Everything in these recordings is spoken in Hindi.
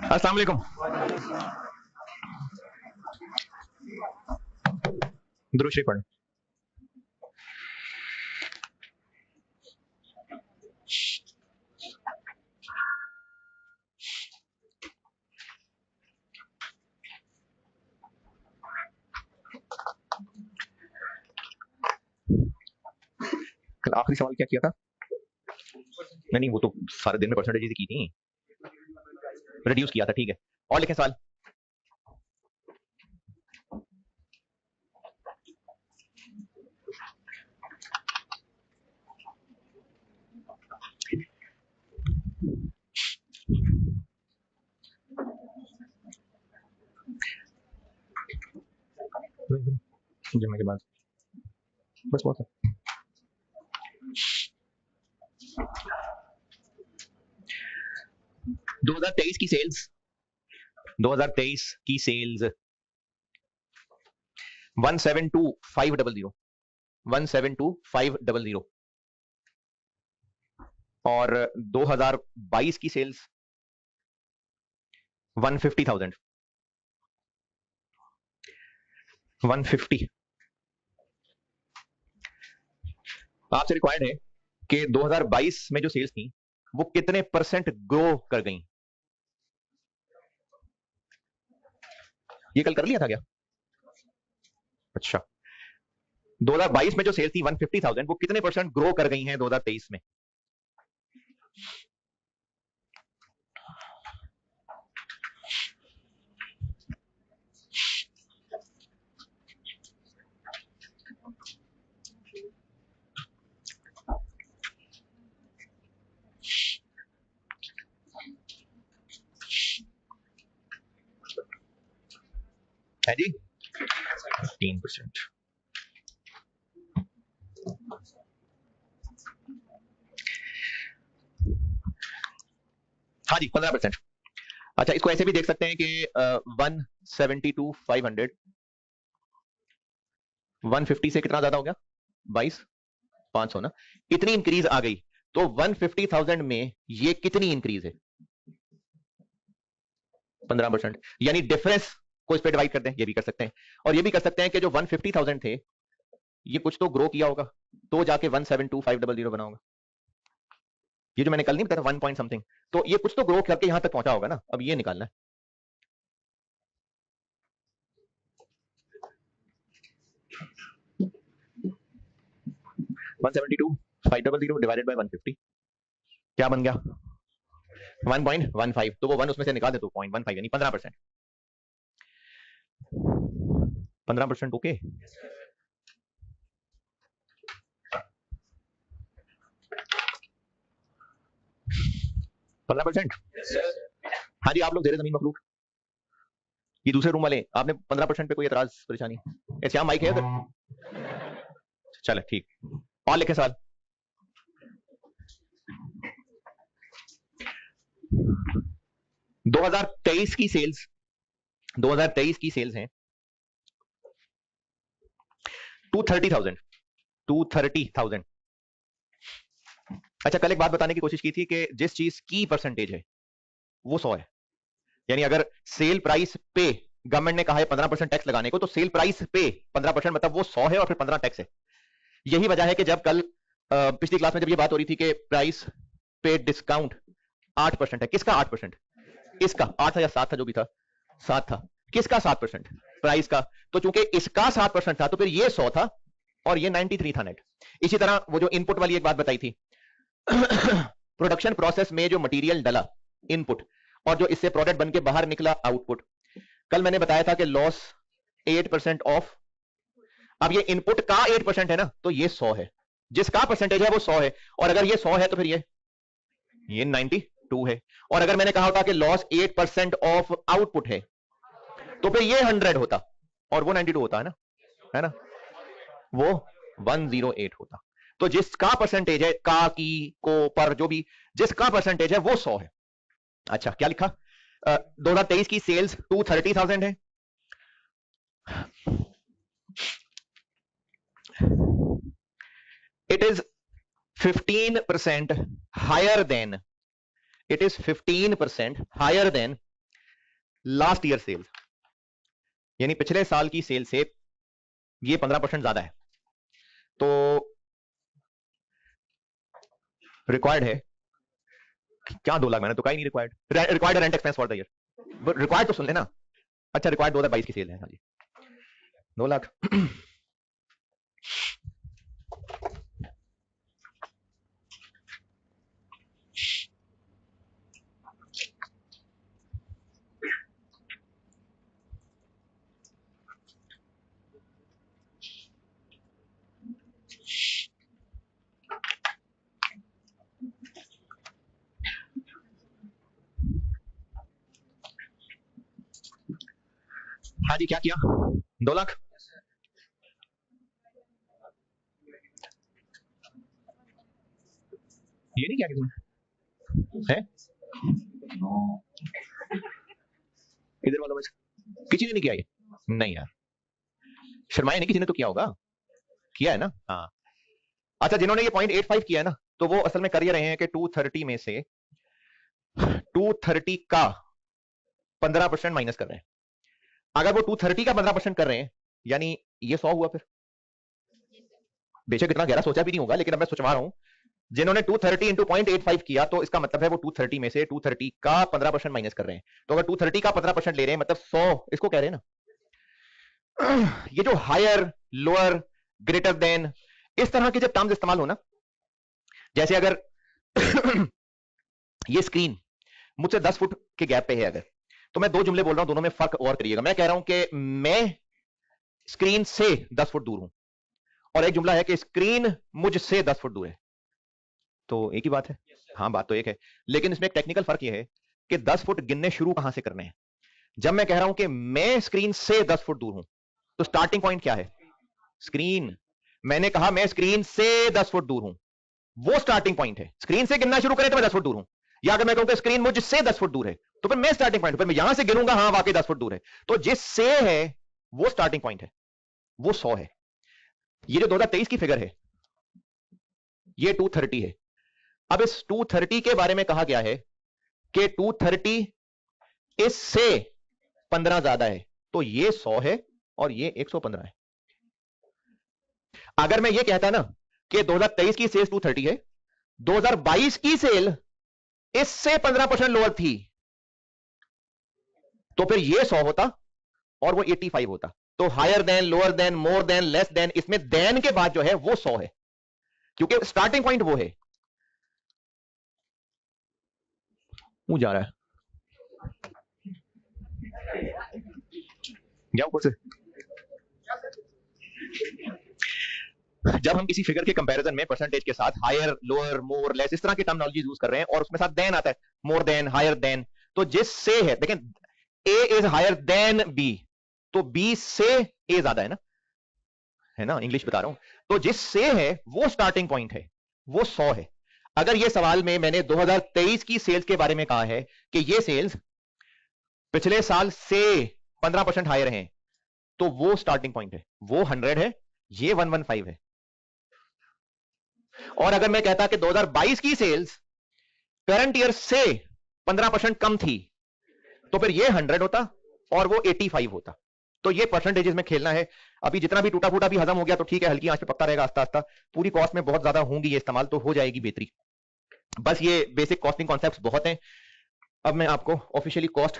अस्सलाम वालेकुम। दुरूद शरीफ पढ़। कल आखिरी सवाल क्या किया था? नहीं, वो तो सारे दिन में परसेंटेज की थी, रिड्यूस किया था, ठीक है। और लिखें सवाल। जमने के बाद बस बहुत है। 2023 की सेल्स 172,500 172,500 और 2022 की सेल्स 150,000 150। आपसे रिक्वायर्ड है कि 2022 में जो सेल्स थी वो कितने परसेंट ग्रो कर गई। ये कल कर लिया था क्या? अच्छा, 2022 में जो सेल्स थी 150,000 वो कितने परसेंट ग्रो कर गई हैं 2023 में? है जी 3%। हाँ जी 15%। अच्छा, इसको ऐसे भी देख सकते हैं कि 172,500 150 से कितना ज्यादा हो गया? 22,500 ना। इतनी इंक्रीज आ गई तो 150,000 में ये कितनी इंक्रीज है? 15%। यानी डिफरेंस को इस पे डिवाइड कर दें, ये भी कर सकते हैं। और ये भी कर सकते हैं कि जो 150,000 थे ये कुछ तो ग्रो किया होगा तो जाके 172,500 बना होगा। ये जो मैंने कल नहीं बताया 1 पॉइंट समथिंग, तो ये कुछ तो ग्रो करके यहां तक पहुंचा होगा ना। अब ये निकालना है। वन 172,500 डिवाइडेड बाय 150 क्या बन गया? 1.15। तो वो 1 उसमें से निकाल दे तो 0.15 यानी 15%। 15% ओके। 15%। हाँ जी, आप लोग जेरे जमीन मखलूक, ये दूसरे रूम वाले, आपने 15% पे कोई एतराज परेशानी? ऐसे माइक है अगर? चले ठीक। और लिखे सवाल। 2023 की सेल्स 2023 की सेल्स हैं 230,000 230,000। अच्छा, कल एक बात बताने की कोशिश की थी कि जिस चीज की परसेंटेज है वो 100 है। यानी अगर सेल प्राइस पे गवर्नमेंट ने कहा है 15% टैक्स लगाने को, तो सेल प्राइस पे 15% मतलब वो 100 है और फिर 15 टैक्स है। यही वजह है कि जब कल पिछली क्लास में जब ये बात हो रही थी कि प्राइस पे डिस्काउंट 8% है। किसका 8%? इसका 8 था या 7 था, जो भी था 7 था। किसका 7%? प्राइस का। तो चूंकि इसका 7% था तो फिर ये 100 था और ये 93 था नेट। इसी तरह वो जो इनपुट वाली एक बात बताई थी प्रोडक्शन प्रोसेस में जो मटेरियल डला इनपुट और जो इससे प्रोडक्ट बन के बाहर निकला आउटपुट, कल मैंने बताया था कि लॉस 8% ऑफ। अब ये इनपुट का 8% है ना, तो ये 100 है। जिसका परसेंटेज है वो 100 है, और अगर ये 100 है तो फिर ये 92 है। और अगर मैंने कहा होता कि लॉस 8% ऑफ आउटपुट है तो फिर ये 100 होता और वो 92 होता है ना, वो 108 होता। तो जिसका परसेंटेज है, का, की, को, पर, जो भी जिसका परसेंटेज है वो 100 है। अच्छा, क्या लिखा? 2023 की सेल्स 230,000 है। It is 15% higher than 15% higher than last year sales, यानी पिछले साल की सेल से ये 15% ज्यादा है, तो रिक्वायर्ड है क्या 2 लाख? मैंने तो कहा ही नहीं required. Required rent expense for the year, required तो सुन लेना। अच्छा, रिक्वायर्ड 2022 की सेल है, हाँ जी 2 लाख। हाँ जी, क्या किया? 2 लाख। ये नहीं किया किसी है? इधर वालों में से किसी ने नहीं किया ये? नहीं यार, शर्माए नहीं, किसी ने तो किया होगा। किया है ना? हाँ। अच्छा, जिन्होंने ये 0.85 किया है ना, तो वो असल में कर ये रहे हैं कि 230 में से 230 का 15% माइनस कर रहे हैं। अगर वो 230 का 15% कर रहे हैं, यानी ये 100 हुआ। फिर बेशक इतना गहरा सोचा भी नहीं होगा, लेकिन अब मैं सोचवा रहा हूं, जिन्होंने 230 इंटू 0.85 किया, तो इसका मतलब है वो 230 में से 230 का 15% माइनस कर रहे हैं। तो अगर 230 का 15% ले रहे हैं, मतलब 100 इसको कह रहे हैं ना। ये जो हायर, लोअर, ग्रेटर देन, इस तरह के जब टर्म्स इस्तेमाल हो ना, जैसे अगर ये स्क्रीन मुझसे 10 फुट के गैप पे है अगर, तो मैं 2 जुमले बोल रहा हूं, दोनों में फर्क और करिएगा। मैं कह रहा हूं कि मैं स्क्रीन से 10 फुट दूर हूं, और एक जुमला है कि स्क्रीन मुझसे 10 फुट दूर है। तो एक ही बात है। हाँ, बात तो एक है, लेकिन इसमें एक टेक्निकल फर्क यह है कि 10 फुट गिनने शुरू कहां से करने हैं। जब मैं कह रहा हूं कि मैं स्क्रीन से 10 फुट दूर हूं, तो स्टार्टिंग पॉइंट क्या है? स्क्रीन। मैंने कहा मैं स्क्रीन से 10 फुट दूर हूं, वो स्टार्टिंग पॉइंट है। स्क्रीन से गिनना शुरू करें तो मैं 10 फुट दूर हूं, या अगर मैं कहूं कि स्क्रीन मुझसे 10 फुट दूर है, तो फिर मैं स्टार्टिंग पॉइंट, फिर मैं यहां से गिनूंगा, हाँ वाकई 10 फुट दूर है, तो जिससे है वो स्टार्टिंग पॉइंट है, वो 100 है। ये जो 2023 की फिगर है, ये 230 है। अब इस 230 के बारे में कहा गया है कि 230 इससे 15 ज्यादा है, तो ये 100 है और ये 115 है। अगर मैं ये कहता ना कि 2023 की सेल 230 है, 2022 की सेल इससे 15% लोअर थी, तो फिर ये 100 होता और वो 85 होता। तो higher than, lower than, more than, less than, इसमें देन के बाद जो है वो 100 है, क्योंकि स्टार्टिंग पॉइंट वो है। वो जा रहा है क्या ऊपर से? जब हम किसी फिगर के कंपैरिजन में परसेंटेज के साथ हायर, लोअर, मोर, लेस, इस तरह की टर्मिनोलॉजी यूज कर रहे हैं, और उसमें साथ देन आता है, मोर देन, हायर देन, तो जिससे है, लेकिन ए इज हायर देन बी, तो बी से ए ज्यादा है ना, इंग्लिश बता रहा हूं। तो जिससे है वो स्टार्टिंग पॉइंट है, वो 100 है। अगर ये सवाल में मैंने 2023 की सेल्स के बारे में कहा है कि ये सेल्स पिछले साल से 15% हायर हैं, तो वो स्टार्टिंग पॉइंट है, वो 100 है, ये 115 है। और अगर मैं कहता कि 2022 की सेल्स करंट ईयर से 15% कम थी, तो फिर ये 100 होता और वो 85 होता। तो ये परसेंटेजेस में खेलना है। अभी जितना भी टूटा फूटा भी हजम हो गया तो ठीक है, हल्की आंच पे पकता रहेगा, आस्ता आस्ता। पूरी कॉस्ट में बहुत ज्यादा होंगी ये इस्तेमाल, तो हो जाएगी बेहतरी। बस ये बेसिक कॉस्टिंग कॉन्सेप्ट्स बहुत हैं। अब मैं आपको ऑफिशियली कॉस्ट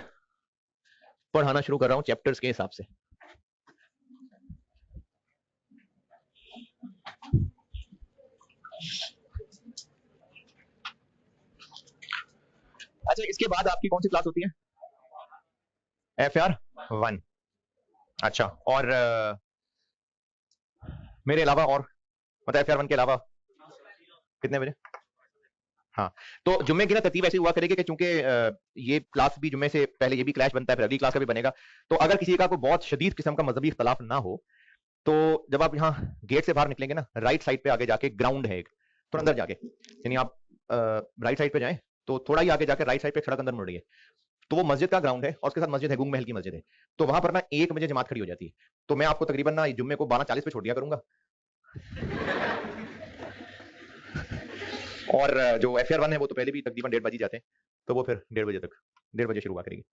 पढ़ाना शुरू कर रहा हूं चैप्टर्स के हिसाब से। अच्छा, इसके बाद आपकी कौन सी क्लास होती है? FR1। अच्छा, और मेरे अलावा और, मतलब FR1 के अलावा कितने बजे? हाँ, तो जुम्मे की ना तरतीब ऐसी हुआ करेगी कि चूंकि ये क्लास भी जुम्मे से पहले ये भी क्लैश बनता है, फिर अगली क्लास का भी बनेगा, तो अगर किसी का कोई बहुत शदीद किस्म का मजहबी इख्तलाफ ना हो, तो जब आप यहाँ गेट से बाहर निकलेंगे ना, राइट साइड पे आगे जाके ग्राउंड है एक, थोड़ा अंदर जाके, यानी आप राइट साइड पे जाएं तो थोड़ा ही आगे जाके राइट साइड पे सड़क अंदर मुड़ रही है, तो वो मस्जिद का ग्राउंड है, और उसके साथ मस्जिद है, गुंग महल की मस्जिद है। तो वहां पर ना 1 बजे जमात खड़ी हो जाती है, तो मैं आपको तकरीबन ना जुम्मे को 12:40 पे छोड़ दिया करूंगा। और जो FR1 है वो तो पहले भी तकरीबन 1:30 बजे जाते हैं, तो वो फिर 1:30 बजे तक, 1:30 बजे शुरू हुआ करेगी।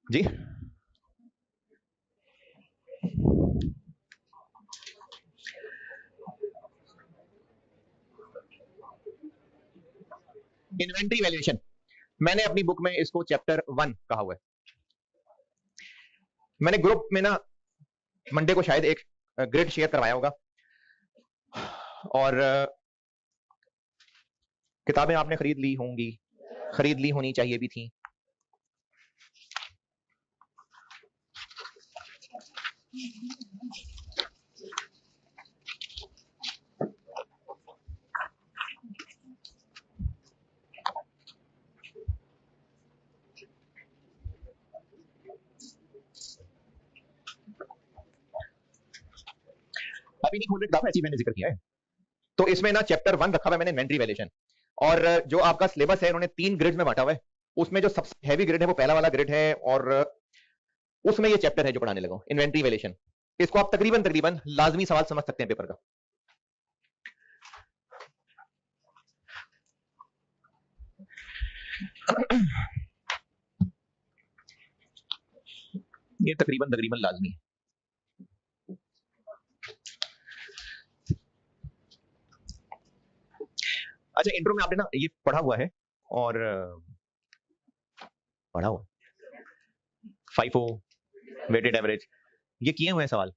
जी इन्वेंट्री वैल्यूएशन, मैंने अपनी बुक में इसको चैप्टर 1 कहा हुआ है। मैंने ग्रुप में ना मंडे को शायद एक ग्रिड शेयर करवाया होगा, और किताबें आपने खरीद ली होंगी, खरीद ली होनी चाहिए भी थी। अभी नहीं खोल रहे किताब, ऐसी मैंने जिक्र किया है। तो इसमें ना चैप्टर 1 रखा हुआ है मैंने, इन्वेंट्री वैल्यूएशन, और जो आपका सिलेबस है उन्होंने 3 ग्रिड्स में बांटा हुआ है। उसमें जो सबसे हैवी ग्रिड है वो पहला वाला ग्रिड है, और उसमें ये चैप्टर है जो पढ़ाने लगा, इन्वेंट्री वैल्यूएशन। इसको आप तकरीबन तकरीबन लाजमी सवाल समझ सकते हैं पेपर का। ये तकरीबन तकरीबन लाजमी है। अच्छा, इंट्रो में आपने ना ये पढ़ा हुआ है, और पढ़ा हुआ FIFO, वेटेड एवरेज, ये किए हुए हैं सवाल।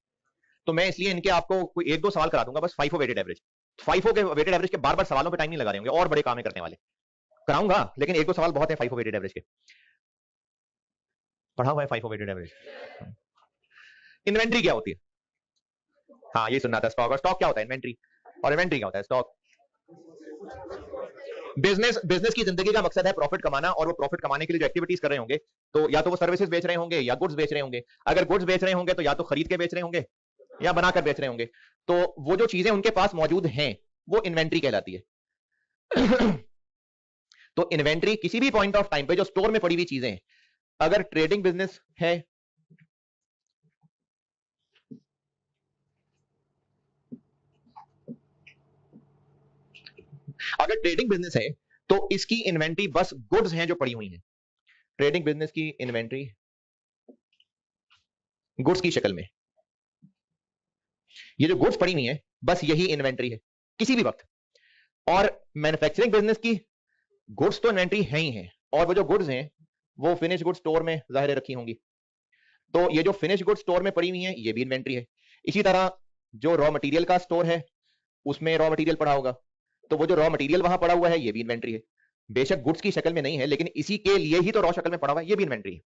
तो मैं इसलिए इनके आपको कोई एक दो सवाल करा दूंगा बस, FIFO वेटेड एवरेज। FIFO के वेटेड एवरेज के बार बार सवालों पे टाइम नहीं लगा रहे होंगे, और बड़े काम है करने वाले, कराऊंगा, लेकिन एक दो सवाल बहुत है FIFO वेटेड एवरेज के। पढ़ा हुआ है FIFO वेटेड एवरेज। इन्वेंट्री क्या होती है? हाँ, ये सुनना था। स्टॉक, और स्टॉक क्या होता है? इन्वेंट्री। और इन्वेंट्री क्या होता है? स्टॉक। बिजनेस की जिंदगी का मकसद है प्रॉफिट कमाना, और वो प्रॉफिट कमाने के लिए जो एक्टिविटीज कर रहे होंगे, तो या तो वो सर्विसेज बेच रहे होंगे या गुड्स बेच रहे होंगे। अगर गुड्स बेच रहे होंगे तो या तो खरीद के बेच रहे होंगे या बनाकर बेच रहे होंगे। तो वो जो चीजें उनके पास मौजूद हैं वो इन्वेंट्री कहलाती है। तो इन्वेंट्री किसी भी पॉइंट ऑफ टाइम पे जो स्टोर में पड़ी हुई चीजें हैं, अगर ट्रेडिंग बिजनेस है, अगर ट्रेडिंग बिजनेस है तो इसकी इन्वेंट्री बस गुड्स हैं जो पड़ी हुई हैं। ट्रेडिंग बिजनेस की इन्वेंट्री गुड्स की शक्ल में, ये जो गुड्स पड़ी हुई है बस यही इन्वेंट्री है किसी भी वक्त। और मैन्युफैक्चरिंग बिजनेस की गुड्स तो इन्वेंट्री है ही है, और वो जो गुड्स हैं वो फिनिश गुड्स स्टोर में जाहिर रखी होंगी, तो ये जो फिनिश गुड्स स्टोर में पड़ी हुई है ये भी इन्वेंट्री है। इसी तरह जो रॉ मटेरियल का स्टोर है उसमें रॉ मटेरियल पड़ा होगा, तो वो जो रॉ मटेरियल वहां पड़ा हुआ है ये भी इन्वेंट्री है। बेशक गुड्स की शक्ल में नहीं है, लेकिन इसी के लिए ही तो रॉ शक्ल में पड़ा हुआ है, ये भी इन्वेंट्री है।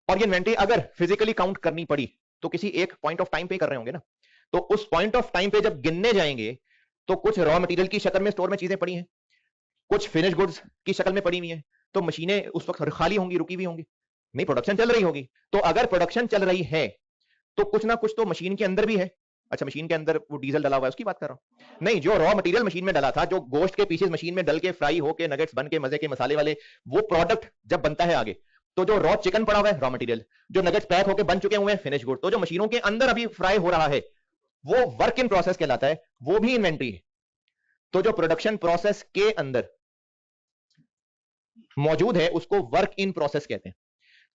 और ये इन्वेंट्री अगर फिजिकली काउंट करनी पड़ी तो किसी एक पॉइंट ऑफ टाइम पे कर रहे होंगे ना, तो उस पॉइंट ऑफ टाइम पे जब गिनने जाएंगे तो कुछ रॉ मटेरियल की शक्ल में स्टोर में चीजें पड़ी हैं, कुछ फिनिश गुड्स की शक्ल में पड़ी हुई हैं, तो मशीनें उस वक्त खाली होंगी, रुकी हुई होंगी, नहीं प्रोडक्शन चल रही होगी। तो अगर प्रोडक्शन चल रही है तो कुछ ना कुछ तो मशीन के अंदर भी है। अच्छा, मशीन के अंदर वो डीजल डला हुआ है उसकी बात कर रहा हूं, नहीं, जो रॉ मटेरियल मशीन में डला था, जो गोश्त के पीसेस मशीन में डल के फ्राई होके नगेट्स बन के मजे के मसाले वाले, वो प्रोडक्ट जब बनता है आगे, तो जो रॉ चिकन पड़ा हुआ है रॉ मटेरियल, जो नगेट्स पैक होके बन चुके हुए हैं फिनिश गुड, तो जो मशीनों के अंदर अभी फ्राई हो रहा है वो वर्क इन प्रोसेस कहलाता है, वो भी इन्वेंट्री है। तो जो प्रोडक्शन प्रोसेस के अंदर मौजूद है उसको वर्क इन प्रोसेस कहते हैं।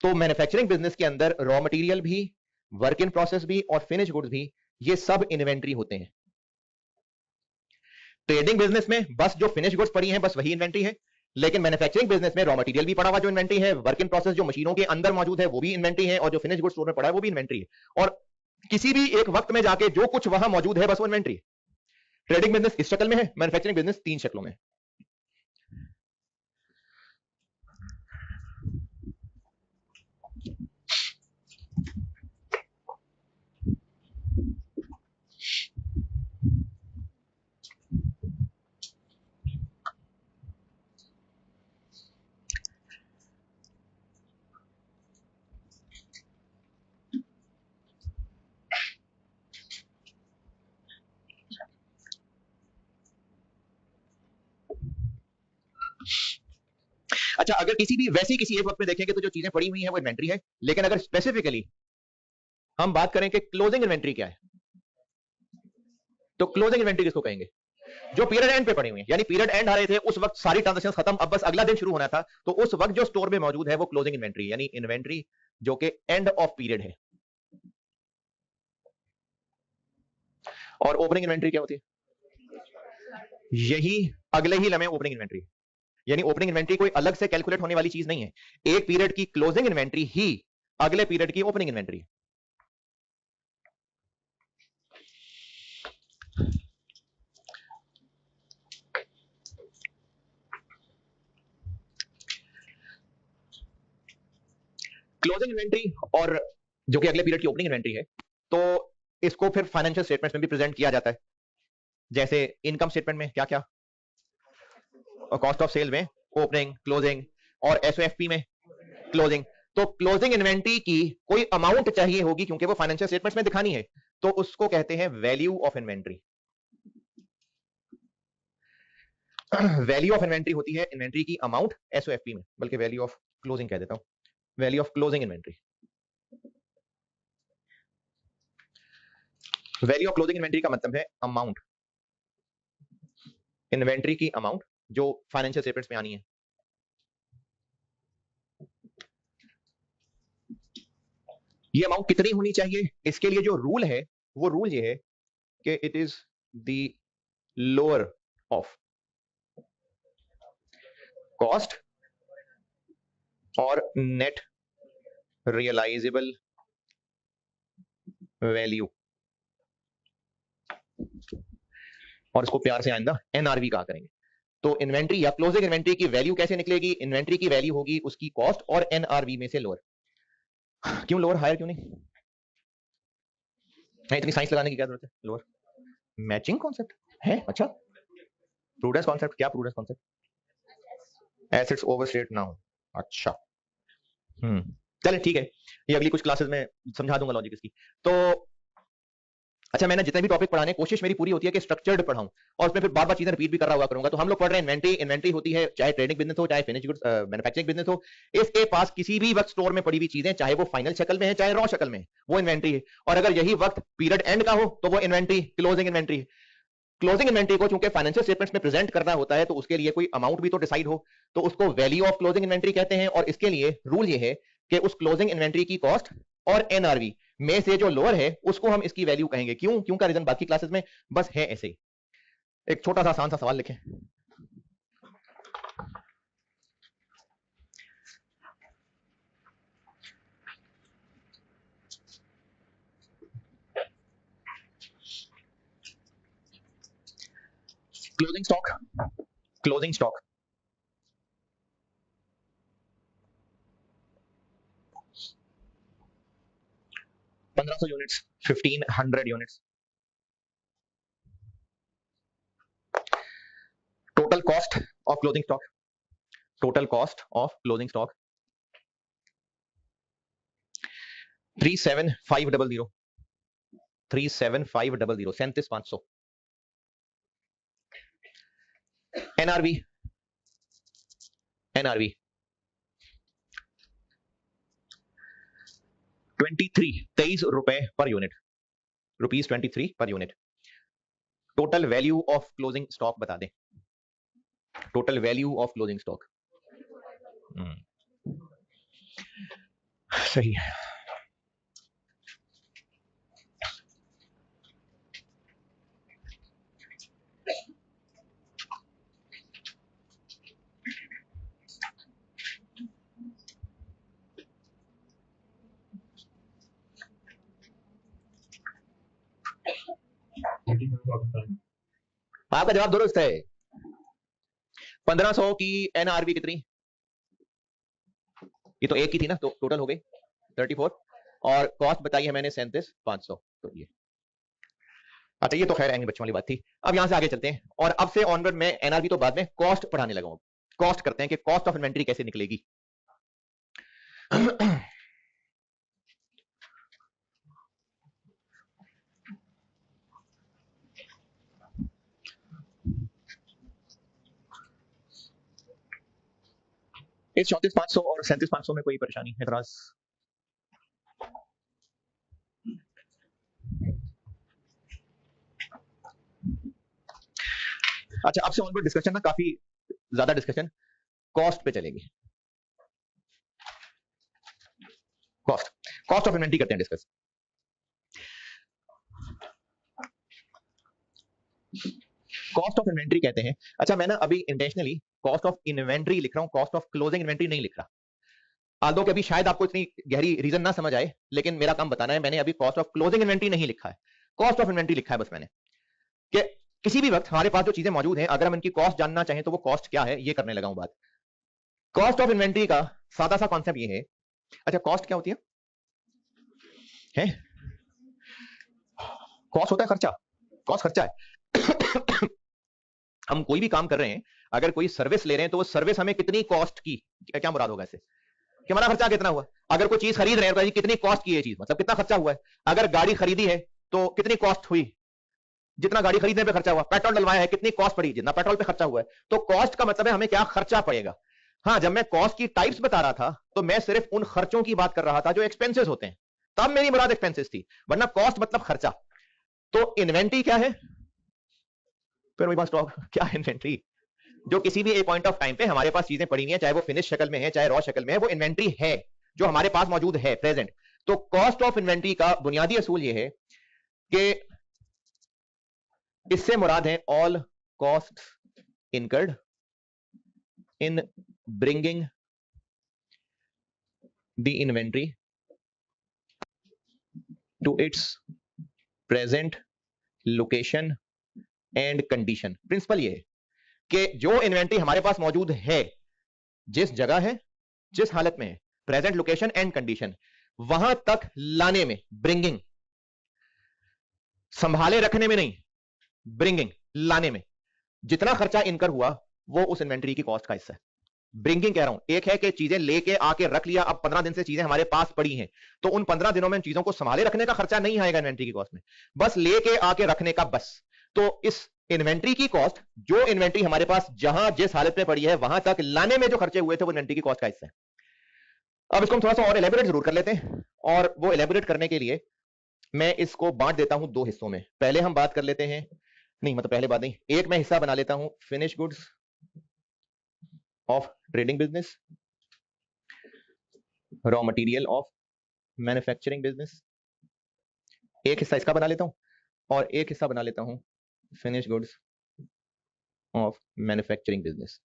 तो मैन्युफैक्चरिंग बिजनेस के अंदर रॉ मटेरियल भी, वर्क इन प्रोसेस भी और फिनिश गुड्स भी, ये सब इन्वेंट्री होते हैं। ट्रेडिंग बिजनेस में बस जो फिनिश गुड्स पड़ी हैं बस वही इन्वेंट्री है, लेकिन मैन्युफैक्चरिंग बिजनेस में रॉ मटेरियल भी पड़ा हुआ जो इन्वेंट्री है, वर्क इन प्रोसेस जो मशीनों के अंदर मौजूद है वो भी इन्वेंट्री है, और जो फिनिश गुड्स स्टोर में पड़ा है वो भी इन्वेंट्री है। और किसी भी एक वक्त में जाके जो कुछ वहां मौजूद है बस वो इन्वेंट्री है। ट्रेडिंग बिजनेस इस शक्ल में है, मैन्युफैक्चरिंग बिजनेस 3 शक्लों में। अच्छा, अगर किसी भी वैसे किसी एक वक्त में देखेंगे तो जो चीजें पड़ी हुई हैं वो इन्वेंट्री है, लेकिन अगर स्पेसिफिकली हम बात करें कि क्लोजिंग इन्वेंट्री क्या है, तो क्लोजिंग इन्वेंट्री किसको कहेंगे? जो पीरियड एंड पे पड़ी हुई है, यानी पीरियड एंड आ रहे थे उस वक्त सारी ट्रांजेक्शन खत्म, अब बस अगला दिन शुरू होना था, तो उस वक्त जो स्टोर में मौजूद है वो क्लोजिंग इन्वेंट्री, यानी इन्वेंट्री जो कि एंड ऑफ पीरियड है। और ओपनिंग इन्वेंट्री क्या होती है? यही अगले ही लम्हे ओपनिंग इन्वेंट्री। यानी ओपनिंग इन्वेंट्री कोई अलग से कैलकुलेट होने वाली चीज नहीं है, एक पीरियड की क्लोजिंग इन्वेंट्री ही अगले पीरियड की ओपनिंग इन्वेंट्री। क्लोजिंग इन्वेंट्री और जो कि अगले पीरियड की ओपनिंग इन्वेंट्री है, तो इसको फिर फाइनेंशियल स्टेटमेंट्स में भी प्रेजेंट किया जाता है। जैसे इनकम स्टेटमेंट में क्या क्या, कॉस्ट ऑफ सेल में ओपनिंग, क्लोजिंग, और एसओएफपी में क्लोजिंग। तो क्लोजिंग इन्वेंट्री की कोई अमाउंट चाहिए होगी क्योंकि वो फाइनेंशियल स्टेटमेंट्स में दिखानी है, तो उसको कहते हैं value of inventory. Value of inventory होती है इन्वेंट्री की अमाउंट एसओएफपी में, बल्कि वैल्यू ऑफ क्लोजिंग कह देता हूं, value of closing inventory. Value of closing inventory का मतलब है अमाउंट, इन्वेंट्री की अमाउंट जो फाइनेंशियल स्टेटमेंट्स में आनी है। ये अमाउंट कितनी होनी चाहिए, इसके लिए जो रूल है वो रूल ये है कि it is the lower of cost और नेट रियलाइजेबल वैल्यू, और इसको प्यार से आइंदा एनआरवी कहा करेंगे। तो इन्वेंट्री या क्लोजिंग इन्वेंट्री की वैल्यू कैसे निकलेगी? इन्वेंट्री की वैल्यू होगी उसकी कॉस्ट और एनआरवी में से लोअर। क्यों लोअर, हायर क्यों नहीं? इतनी साइंस लगाने की क्या जरूरत है? लोअर मैचिंग कॉन्सेप्ट है। अच्छा, प्रूडेंस कॉन्सेप्ट, क्या प्रूडेंस कॉन्सेप्ट? एसेट्स ओवरस्टेट ना हो। अच्छा, चलिए ठीक है, ये अगली कुछ क्लासेस में समझा दूंगा लॉजिक इसकी। तो अच्छा, मैंने जितने भी टॉपिक पढ़ाने, कोशिश मेरी पूरी होती है कि स्ट्रक्चर्ड पढ़ाऊं, और उसमें फिर बार बार चीजें रिपीट भी कर रहा हुआ करूंगा। तो हम लोग पढ़ रहे हैं इन्वेंट्री। इन्वेंट्री होती है चाहे ट्रेडिंग बिजनेस हो, चाहे फिनिश गुड्स मैन्युफैक्चरिंग बिजनेस हो, इसके पास किसी भी वक्त स्टोर में पड़ी हुई चीजें, चाहे वो फाइनल शक्ल में है चाहे रॉ शक्ल में है, वो इन्वेंट्री है। और अगर यही वक्त पीरियड एंड का हो तो वो इन्वेंट्री क्लोजिंग इन्वेंट्री है। क्लोजिंग इन्वेंट्री को चूंकि फाइनेंशियल स्टेटमेंट्स में प्रेजेंट करना होता है, तो उसके लिए कोई अमाउंट भी तो डिसाइड हो, तो उसको वैल्यू ऑफ क्लोजिंग इन्वेंट्री कहते हैं। और इसके लिए रूल ये है कि उस क्लोजिंग इन्वेंट्री की कॉस्ट और एनआरवी में से जो लोअर है उसको हम इसकी वैल्यू कहेंगे। क्यों? क्यों का रीजन बाकी क्लासेस में बस है ऐसे ही। एक छोटा सा आसान सा सवाल लिखें। Closing stock, closing stock 1500 units, 1500 units. Total cost of closing stock, total cost of closing stock 37500, 37500, 37500। NRV, NRV 23 रुपए per unit, rupees 23 per unit. Total value of closing stock बता दें, total value of closing stock. सही है। आपका जवाब दुरुस्त है। 1500 की एनआरवी कितनी? ये तो एक ही थी ना, तो टोटल हो गई 34, और कॉस्ट बताई है मैंने 37,500। तो ये अच्छा, ये तो खैर आएंगे बच्चों वाली बात थी। अब यहां से आगे चलते हैं, और अब से ऑनवर्ड में एनआरवी तो बाद में, कॉस्ट पढ़ाने लगा हूं। कॉस्ट करते हैं कि कॉस्ट ऑफ इन्वेंट्री कैसे निकलेगी। इस 34,500 और 37,500 में कोई परेशानी, एतराज? अच्छा, अब से ऑनवर्ड डिस्कशन ना काफी ज्यादा डिस्कशन कॉस्ट पे चलेगी। कॉस्ट ऑफ इन्वेंट्री करते हैं डिस्कस। कॉस्ट ऑफ इन्वेंट्री कहते हैं, अच्छा मैं ना अभी इंटेंशनली कॉस्ट ऑफ इन्वेंट्री लिख रहा हूं, कॉस्ट ऑफ क्लोजिंग इन्वेंट्री नहीं लिख रहा। आदो कि अभी शायद आपको इतनी गहरी रीजन ना समझ आए, लेकिन मेरा काम बताना है। मैंने अभी कॉस्ट ऑफ क्लोजिंग इन्वेंट्री नहीं लिखा है, कॉस्ट ऑफ इन्वेंट्री लिखा है बस मैंने, कि किसी भी वक्त हमारे पास जो चीजें मौजूद हैं, अगर हम इनकी कॉस्ट जानना चाहें तो वो कॉस्ट क्या है, ये करने लगा हूं बात। कॉस्ट ऑफ इन्वेंट्री का सादा सा कॉन्सेप्ट ये है, अच्छा कॉस्ट क्या होती है? कॉस्ट होता है खर्चा, कॉस्ट खर्चा है। हम कोई भी काम कर रहे हैं, अगर कोई सर्विस ले रहे हैं तो वो सर्विस हमें कितनी कॉस्ट की, क्या मुराद होगा इससे कि हमारा खर्चा कितना हुआ। अगर कोई चीज खरीद रहे हैं तो कितनी कॉस्ट की है चीज, मतलब कितना खर्चा हुआ है। अगर गाड़ी खरीदी है तो कितनी कॉस्ट हुई, जितना गाड़ी खरीदने पे खर्चा हुआ। पेट्रोल डलवाया है, कितनी कॉस्ट पड़ी, जितना पेट्रोल पे खर्चा हुआ है। तो कॉस्ट का मतलब है हमें क्या खर्चा पड़ेगा। हाँ, जब मैं कॉस्ट की टाइप्स बता रहा था तो मैं सिर्फ उन खर्चों की बात कर रहा था जो एक्सपेंसेस होते हैं, तब मेरी मुराद एक्सपेंसेस थी, वरना कॉस्ट मतलब खर्चा। तो इन्वेंट्री क्या है, फिर वही बात स्टॉक क्या है। इन्वेंट्री जो किसी भी एक पॉइंट ऑफ टाइम पे हमारे पास चीजें पड़ी हुई हैं, चाहे वो फिनिश शक्ल में है चाहे रॉ शक्ल में है, वो इन्वेंट्री है जो हमारे पास मौजूद है प्रेजेंट। तो कॉस्ट ऑफ इन्वेंट्री का बुनियादी असूल ये है कि इससे मुराद है all cost incurred in bringing the inventory to its present location and condition. Principle ये है कि जो इन्वेंट्री हमारे पास मौजूद है, जिस जगह है, जिस हालत में है, प्रेजेंट लोकेशन एंड कंडीशन, वहां तक लाने में, ब्रिंगिंग, संभाले रखने में नहीं, ब्रिंगिंग लाने में जितना खर्चा इनकर हुआ वो उस इन्वेंट्री की कॉस्ट का हिस्सा है। ब्रिंगिंग कह रहा हूं, एक है कि चीजें लेके आके रख लिया, अब 15 दिन से चीजें हमारे पास पड़ी हैं, तो उन 15 दिनों में चीजों को संभाले रखने का खर्चा नहीं आएगा इन्वेंट्री की कॉस्ट में, बस लेके आके रखने का बस। तो इस इन्वेंट्री की कॉस्ट, जो इन्वेंट्री हमारे पास जहां जिस हालत में पड़ी है वहां तक लाने में जो खर्चे हुए थे वो इन्वेंट्री की कॉस्ट का हिस्सा है। अब इसको हम थोड़ा सा और एलेबोरेट जरूर कर लेते हैं, और वो एलेबोरेट करने के लिए मैं इसको बांट देता हूं दो हिस्सों में। पहले हम बात कर लेते हैं, नहीं मतलब पहले बात नहीं, एक मैं हिस्सा बना लेता हूं finish goods of trading business, raw material of manufacturing business, एक हिस्सा इसका बना लेता हूं, और एक हिस्सा बना लेता हूं finish goods of manufacturing business.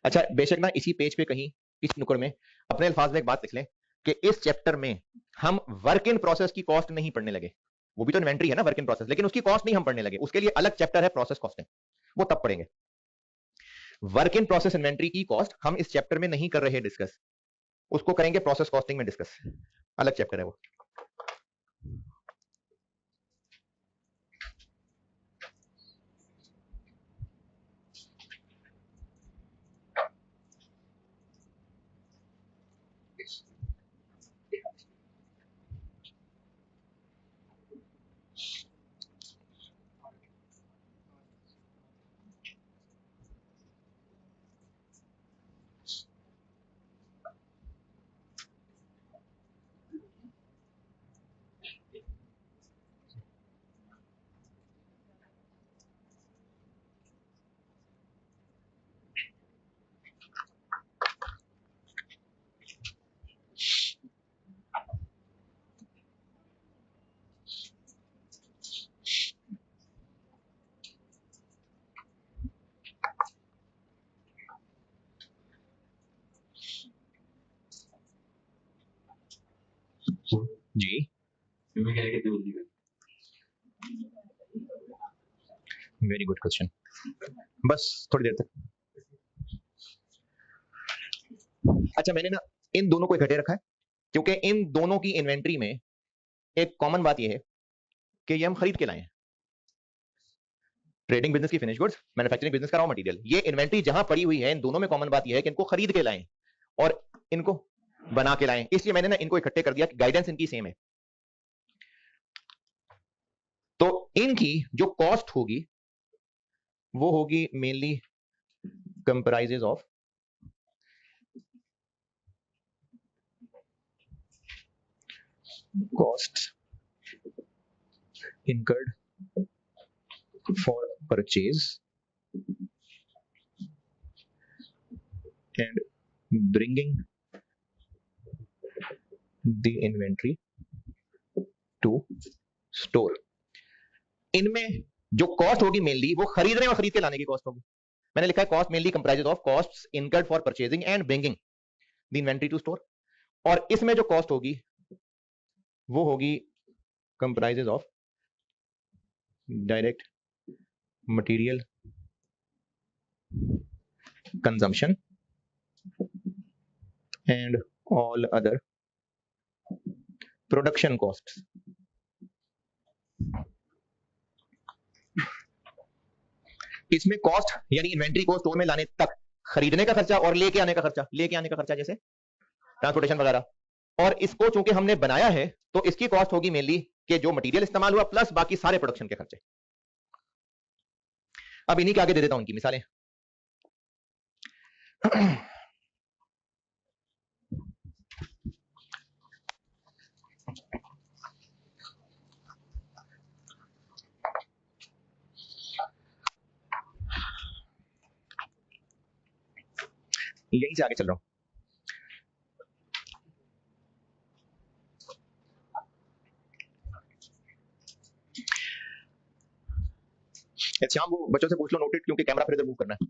अच्छा बेशक ना इसी पेज पे कहीं इस नुक्कड़ में अपने अल्फाज में एक बात लिख लें कि इस चैप्टर में हम वर्क इन प्रोसेस की कॉस्ट नहीं पढ़ने लगे। वो भी तो इन्वेंट्री है ना, वर्क इन प्रोसेस, लेकिन उसकी कॉस्ट नहीं हम पढ़ने लगे, उसके लिए अलग चैप्टर है प्रोसेस कॉस्टिंग, वो तब पढ़ेंगे। वर्क इन प्रोसेस इन्वेंट्री की कॉस्ट हम इस चैप्टर में नहीं कर रहे डिस्कस, उसको करेंगे प्रोसेस कॉस्टिंग में डिस्कस, अलग चैप्टर है वो। जी वेरी गुड क्वेश्चन, बस थोड़ी देर तक। अच्छा मैंने ना इन दोनों को इकट्ठे रखा है क्योंकि इन दोनों की इन्वेंट्री में एक कॉमन बात यह है कि ये हम खरीद के लाए हैं। ट्रेडिंग बिजनेस की फिनिश गुड्स, मैन्युफैक्चरिंग बिजनेस का रॉ मटेरियल, ये इन्वेंट्री जहां पड़ी हुई है इन दोनों में कॉमन बात यह है कि इनको खरीद के लाएं और इनको बना के लाएं, इसलिए मैंने ना इनको इकट्ठे कर दिया कि गाइडेंस इनकी सेम है। तो इनकी जो कॉस्ट होगी वो होगी mainly comprises of cost incurred for purchase and bringing the inventory to store. इनमें जो कॉस्ट होगी मेनली वो खरीदने और खरीद के लाने की कॉस्ट होगी। मैंने लिखा है cost mainly comprises of costs incurred for purchasing and bringing the inventory to store. और इसमें जो कॉस्ट होगी वो होगी comprises of direct material consumption and all other production costs. इसमें कॉस्ट यानी इन्वेंट्री को स्टोर में लाने तक खरीदने का खर्चा और लेके आने का खर्चा जैसे ट्रांसपोर्टेशन वगैरह। और इसको चूंकि हमने बनाया है तो इसकी कॉस्ट होगी मेनली कि जो मटेरियल इस्तेमाल हुआ प्लस बाकी सारे प्रोडक्शन के खर्चे। अब इन्हीं के आगे दे देता हूं उनकी मिसालें। यहीं से आगे चल रहा हूं। श्याम वो बच्चों से पूछ लो नोटेड, क्योंकि कैमरा फिर इधर मूव करना है।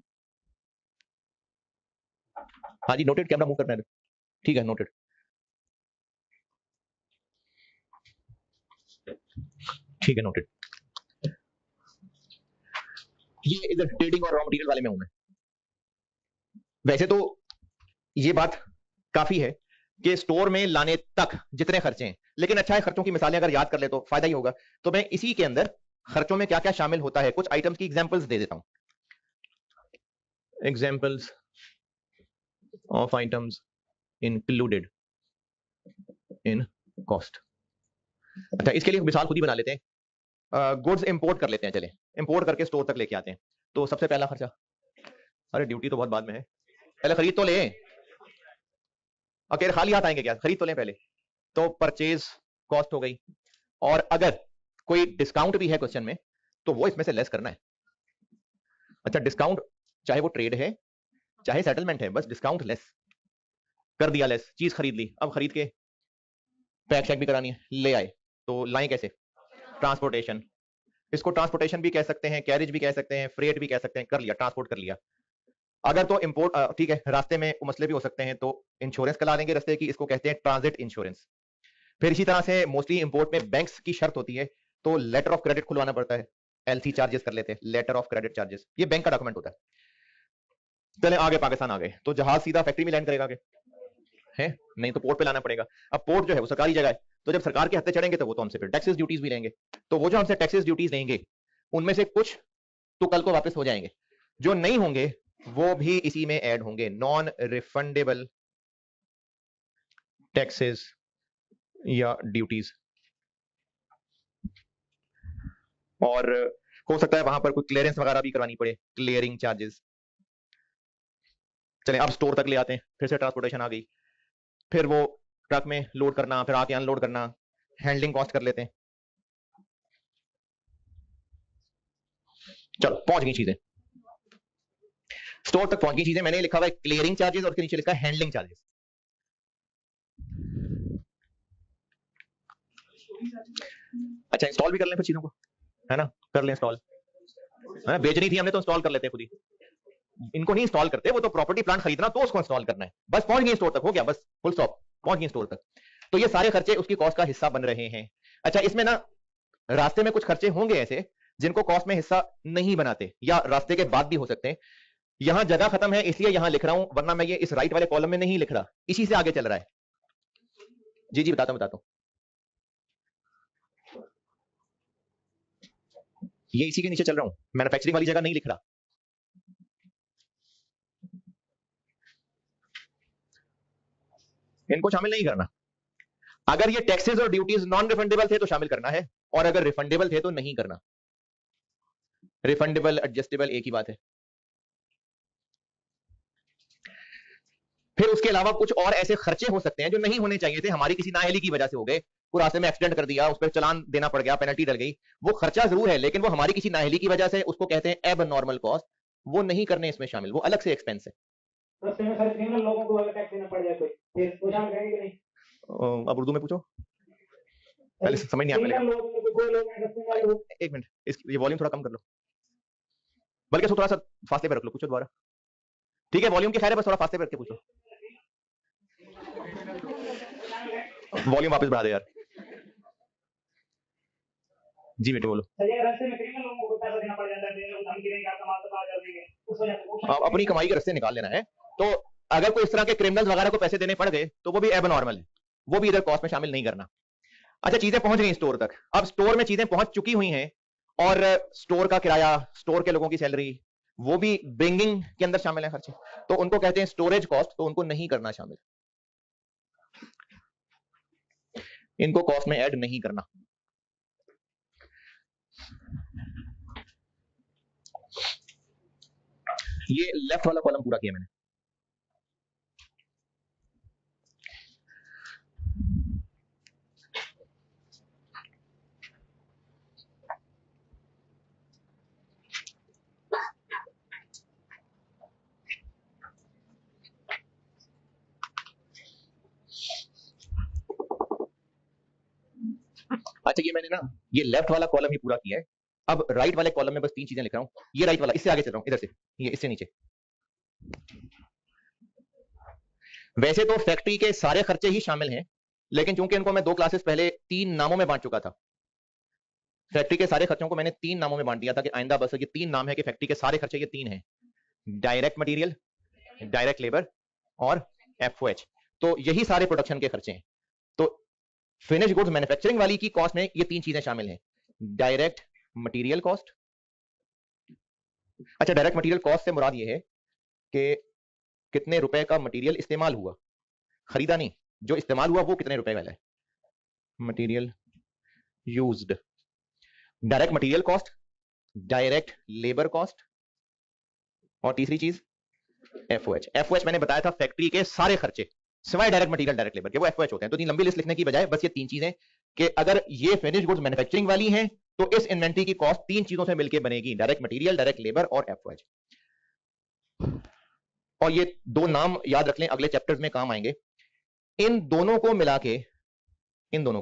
हाँ जी नोटेड, कैमरा मूव करना है। ठीक है नोटेड। ठीक है नोटेड। ये इधर ट्रेडिंग और रॉ मटेरियल वाले में हूं मैं। वैसे तो ये बात काफी है कि स्टोर में लाने तक जितने खर्चे हैं, लेकिन अच्छा है खर्चों की मिसालें अगर याद कर ले तो फायदा ही होगा। तो मैं इसी के अंदर खर्चों में क्या क्या शामिल होता है कुछ आइटम्स की एग्जांपल्स दे देता हूं। Examples of items included in cost. अच्छा इसके लिए मिसाल खुद ही बना लेते हैं। गुड्स इंपोर्ट कर लेते हैं, चले इंपोर्ट करके स्टोर तक लेके आते हैं। तो सबसे पहला खर्चा, अरे ड्यूटी तो बहुत बाद में है, पहले खरीद तो ले। अकेले खाली हाथ आएंगे क्या, खरीद तो लें पहले। तो परचेज कॉस्ट हो गई, और अगर कोई डिस्काउंट भी है क्वेश्चन में तो वो इसमें से लेस करना है। अच्छा डिस्काउंट चाहे वो ट्रेड है चाहे सेटलमेंट है, बस डिस्काउंट लेस कर दिया, लेस चीज खरीद ली। अब खरीद के पैक चेक भी करानी है, ले आए तो लाएं कैसे, ट्रांसपोर्टेशन। इसको ट्रांसपोर्टेशन भी कह सकते हैं, कैरेज भी कह सकते हैं, फ्रेट भी कह सकते हैं। कर लिया, ट्रांसपोर्ट कर लिया। अगर तो इंपोर्ट ठीक है, रास्ते में मसले भी हो सकते हैं तो इंश्योरेंस करा लेंगे रास्ते की, इसको कहते हैं ट्रांजिट इंश्योरेंस। फिर इसी तरह से मोस्टली इंपोर्ट में बैंक्स की शर्त होती है तो लेटर ऑफ क्रेडिट खुलवाना पड़ता है, एलसी चार्जेस कर लेते हैं, लेटर ऑफ क्रेडिट चार्जेस, ये बैंक का डॉक्यूमेंट होता है। चले आगे पाकिस्तान आ गए तो जहाज सीधा फैक्ट्री में लैंड करेगा आगे है, नहीं तो पोर्ट पे लाना पड़ेगा। अब पोर्ट जो है वो सरकारी जगह है, तो जब सरकार के हत्थे चढ़ेंगे तो वो तो हमसे फिर टैक्सेस ड्यूटीज भी लेंगे। तो वो जो हमसे टैक्सेस ड्यूटीज लेंगे उनमें से कुछ तो कल को वापस हो जाएंगे, जो नहीं होंगे वो भी इसी में ऐड होंगे, नॉन रिफंडेबल टैक्सेस या ड्यूटीज। और हो सकता है वहां पर कोई क्लियरेंस वगैरह भी करवानी पड़े, क्लियरिंग चार्जेस। चलें अब स्टोर तक ले आते हैं, फिर से ट्रांसपोर्टेशन आ गई, फिर वो ट्रक में लोड करना, फिर आके अनलोड करना, हैंडलिंग कॉस्ट कर लेते हैं। चलो पहुंच गई चीजें, स्टोर तक पहुंच गई चीजें। मैंने लिखा हुआ है क्लियरिंग चार्जेस और उसके नीचे लिखा है हैंडलिंग चार्जेस। अच्छा इंस्टॉल भी कर लें फिर चीजों को, है ना, कर लें इंस्टॉल, है ना, बेचनी थी हमने तो इंस्टॉल कर लेते हैं खुद ही। इनको नहीं इंस्टॉल करते, वो तो प्रॉपर्टी प्लांट खरीदना तो उसको इंस्टॉल करना है, बस पहुंच गई स्टोर तक, हो गया बस, फुल स्टॉप, पहुंच गई स्टोर तक। तो ये सारे खर्चे उसकी कॉस्ट का हिस्सा बन रहे हैं। अच्छा इसमें ना रास्ते में कुछ खर्चे होंगे ऐसे जिनको कॉस्ट में हिस्सा नहीं बनाते, या रास्ते के बाद भी हो सकते हैं। यहां जगह खत्म है इसलिए यहां लिख रहा हूं, वरना मैं ये इस राइट वाले कॉलम में नहीं लिख रहा, इसी से आगे चल रहा है। जी जी बताता हूं, ये इसी के नीचे चल रहा हूं, मैन्युफैक्चरिंग वाली जगह नहीं लिख रहा। इनको शामिल नहीं करना। अगर ये टैक्सेस और ड्यूटीज नॉन रिफंडेबल थे तो शामिल करना है, और अगर रिफंडेबल थे तो नहीं करना। रिफंडेबल एडजस्टेबल एक ही बात है। फिर उसके अलावा कुछ और ऐसे खर्चे हो सकते हैं जो नहीं होने चाहिए थे, हमारी किसी नाअहली की वजह से हो गए, कोई रास्ते में एक्सीडेंट कर दिया, उस पर चालान देना पड़ गया, पेनल्टी डल गई, वो खर्चा जरूर है लेकिन वो हमारी किसी नाअहली की वजह से, उसको कहते हैं एब नॉर्मल कॉस्ट, वो नहीं करने इसमें शामिल, वो अलग से एक्सपेंस है। अब उर्दू में पूछो, पहले समझ नहीं आ मिलेगा। एक मिनट, ये वॉल्यूम थोड़ा कम कर लो, बल्कि इसको थोड़ा सा फासले पे रख लो, पूछो दोबारा। ठीक है, वॉल्यूम की खैर है, बस थोड़ा फासले पे रख के पूछो। वॉल्यूम वापस बढ़ा दे यार। जी बेटे बोलो। अपनी कमाई के रास्ते निकाल लेना है, तो अगर कोई इस तरह के क्रिमिनल्स वगैरह को पैसे देने पड़ गए तो वो भी एबनॉर्मल है, वो भी इधर कॉस्ट में शामिल नहीं करना। अच्छा, चीजें पहुंच गई स्टोर तक, अब स्टोर में चीजें पहुंच चुकी हुई हैं और स्टोर का किराया, स्टोर के लोगों की सैलरी, वो भी ब्रिंगिंग के अंदर शामिल है खर्चे, तो उनको कहते हैं स्टोरेज कॉस्ट, तो उनको नहीं करना शामिल, इनको कॉस्ट में ऐड नहीं करना। ये लेफ्ट वाला कॉलम पूरा किया मैंने। अच्छा, ये मैंने ना ये लेफ्ट वाला कॉलम ही पूरा किया है। अब राइट वाले कॉलम में बस 3 चीजें लिख रहा हूं। ये राइट वाला, इससे आगे चल रहा हूं, इधर से, ये इससे नीचे। वैसे तो फैक्ट्री के सारे खर्चे ही शामिल हैं, लेकिन चूंकि इनको मैं 2 क्लासेस पहले 3 नामों में बांट चुका था, फैक्ट्री के सारे खर्चों को मैंने 3 नामों में बांट दिया था कि आइंदा बस ये 3 नाम है कि फैक्ट्री के सारे खर्चे ये 3 हैं, डायरेक्ट मटेरियल, डायरेक्ट लेबर और एफओएच। तो यही सारे प्रोडक्शन के खर्चे हैं। तो फिनिश गुड्स मैन्युफैक्चरिंग वाली की कॉस्ट में ये 3 चीजें शामिल हैं, डायरेक्ट मटेरियल कॉस्ट। अच्छा, डायरेक्ट मटेरियल कॉस्ट से मुराद ये है कि कितने रुपए का मटेरियल इस्तेमाल हुआ, खरीदा नहीं, जो इस्तेमाल हुआ वो कितने रुपए वाला है, material used. Direct material cost, direct labour cost, और तीसरी चीज एफओएच। एफओएच मैंने बताया था फैक्ट्री के सारे खर्चे सिवाय डायरेक्ट मटेरियल डायरेक्ट लेबर के, वो एफओएच होते हैं। तो इतनी लंबी लिस्ट लिखने की बजाय बस ये 3 चीजें कि अगर ये फिनिश गुड्स मैन्युफैक्चरिंग वाली हैं तो इस इन्वेंटरी की कॉस्ट 3 चीजों से मिलकर बनेगी, डायरेक्ट मटेरियल, डायरेक्ट लेबर और एफओएच। और ये 2 नाम याद रख लें, अगले चैप्टर्स में काम आएंगे। इन दोनों को मिला के, इन दोनों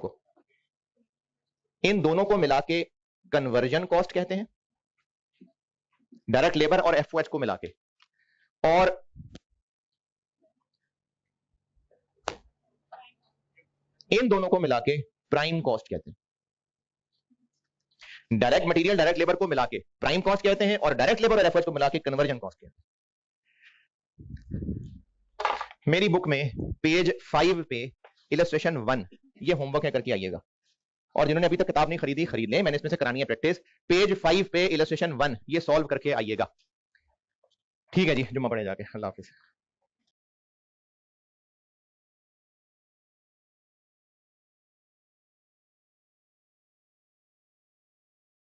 को मिला के कन्वर्जन कॉस्ट कहते हैं, डायरेक्ट लेबर और एफओएच को मिला के। और इन दोनों को मिला के प्राइम कॉस्ट कहते हैं। डायरेक्ट मटेरियल, डायरेक्ट लेबर को मिला के प्राइम कॉस्ट कहते हैं और डायरेक्ट लेबर और एफओएच को मिला के कन्वर्जन कॉस्ट कहते हैं। मेरी बुक में पेज 5 पे इलस्ट्रेशन 1 ये होमवर्क है, करके आइएगा। और जिन्होंने अभी तक किताब नहीं खरीदी, खरीद लें, मैंने इसमें से करानी है प्रैक्टिस। पेज 5 पे इलस्ट्रेशन 1 ये सॉल्व करके आइएगा। ठीक है जी, जुम्मा पढ़े जाके। अल्लाह हाफिज।